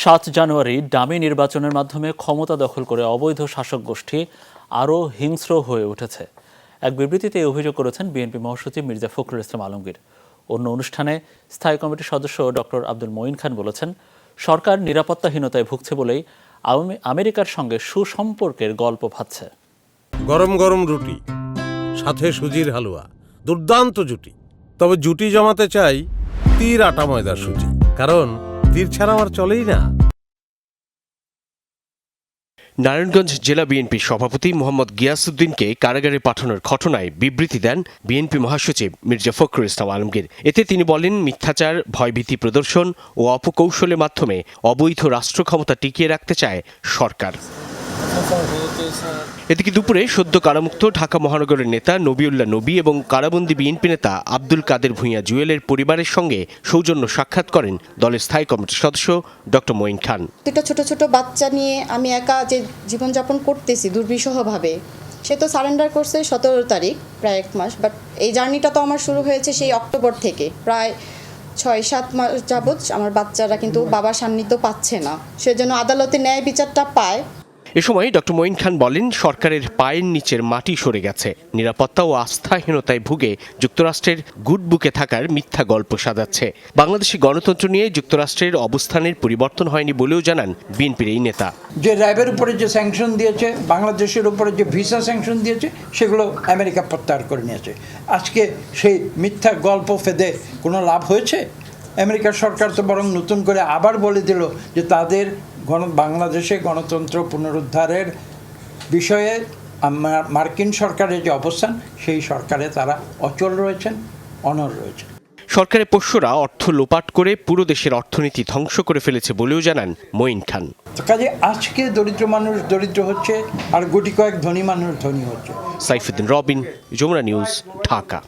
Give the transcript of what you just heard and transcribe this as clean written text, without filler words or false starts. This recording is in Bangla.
৭ জানুয়ারি ডামি নির্বাচনের মাধ্যমে ক্ষমতা দখল করে অবৈধ শাসক গোষ্ঠী আরও হিংস্র হয়ে উঠেছে। এক বিবৃতিতে এই অভিযোগ করেছেন বিএনপি মহাসচিব মির্জা ফখরুল ইসলাম আলমগীর। অন্য অনুষ্ঠানে স্থায়ী কমিটির সদস্য ডক্টর আব্দুল মঈন খান বলেছেন, সরকার নিরাপত্তাহীনতায় ভুগছে বলেই আমেরিকার সঙ্গে সুসম্পর্কের গল্প ভাবছে। গরম গরম রুটি, সাথে সুজির হালুয়া, দুর্দান্ত জুটি। তবে জুটি জমাতে চাই তীর আটা ময়দার সুজি, কারণ তীর ছাড়া আমার চলেই না। নারায়ণগঞ্জ জেলা বিএনপির সভাপতি মোহাম্মদ গিয়াসউদ্দিনকে কারাগারে পাঠানোর ঘটনায় বিবৃতি দেন বিএনপি মহাসচিব মির্জা ফখরুল ইসলাম আলমগীর। এতে তিনি বলেন, মিথ্যাচার, ভয়ভীতি প্রদর্শন ও অপকৌশলের মাধ্যমে অবৈধ রাষ্ট্র ক্ষমতা টিকিয়ে রাখতে চায় সরকার। এদিকে দুপুরে সদ্য কারামুক্ত ঢাকা মহানগরের নেতা নবিউল্লাহ নবী এবং কারাবন্দী বিএনপি নেতা আব্দুল কাদের ভূঁইয়া জুয়েলের পরিবারের সঙ্গে সৌজন্য সাক্ষাৎ করেন দলের স্থায়ী কমিটির সদস্য ডক্টর মঈন খান। দুটো ছোট ছোট বাচ্চা নিয়ে আমি একা যে জীবনযাপন করতেছি দুর্বিষহভাবে, সে তো সারেন্ডার করছে 17 তারিখ, প্রায় 1 মাস। বাট এই জার্নিটা তো আমার শুরু হয়েছে সেই অক্টোবর থেকে। প্রায় 6-7 মাস যাবৎ আমার বাচ্চারা কিন্তু বাবার সান্নিধ্য পাচ্ছে না, সেজন্য আদালতে ন্যায় বিচারটা পায়। এ সময় ডক্টর মঈন খান বলেন, সরকারের পায়ের নিচের মাটি সরে গেছে, নিরাপত্তা ও আস্থাহীনতায় ভুগে যুক্তরাষ্ট্রের গুড বুকে থাকার মিথ্যা গল্প সাজাচ্ছে। বাংলাদেশি গণতন্ত্র নিয়ে যুক্তরাষ্ট্রের অবস্থানের পরিবর্তন হয়নি বলেও জানান বিএনপির এই নেতা। যে র্যাবের উপরে যে স্যাংশন দিয়েছে, বাংলাদেশের উপরে যে ভিসা স্যাংশন দিয়েছে, সেগুলো আমেরিকা প্রত্যাহার করে নিয়েছে। আজকে সেই মিথ্যা গল্প ফেদে কোনো লাভ হয়েছে? আমেরিকার সরকার তো বরং নতুন করে আবার বলে দিল যে তাদের বাংলাদেশে গণতন্ত্র পুনরুদ্ধারের বিষয়ে মার্কিন সরকারের যে অবস্থান, সেই সরকারে তারা অচল রয়েছেন, অনড় রয়েছেন। সরকারের পোষ্যরা অর্থ লোপাট করে পুরো দেশের অর্থনীতি ধ্বংস করে ফেলেছে বলেও জানান মঈন খান। কাজে আজকে দরিদ্র মানুষ দরিদ্র হচ্ছে, আর গুটি কয়েক ধনী মানুষ ধনী হচ্ছে। সাইফুদ্দিন রবিন, যমুনা নিউজ, ঢাকা।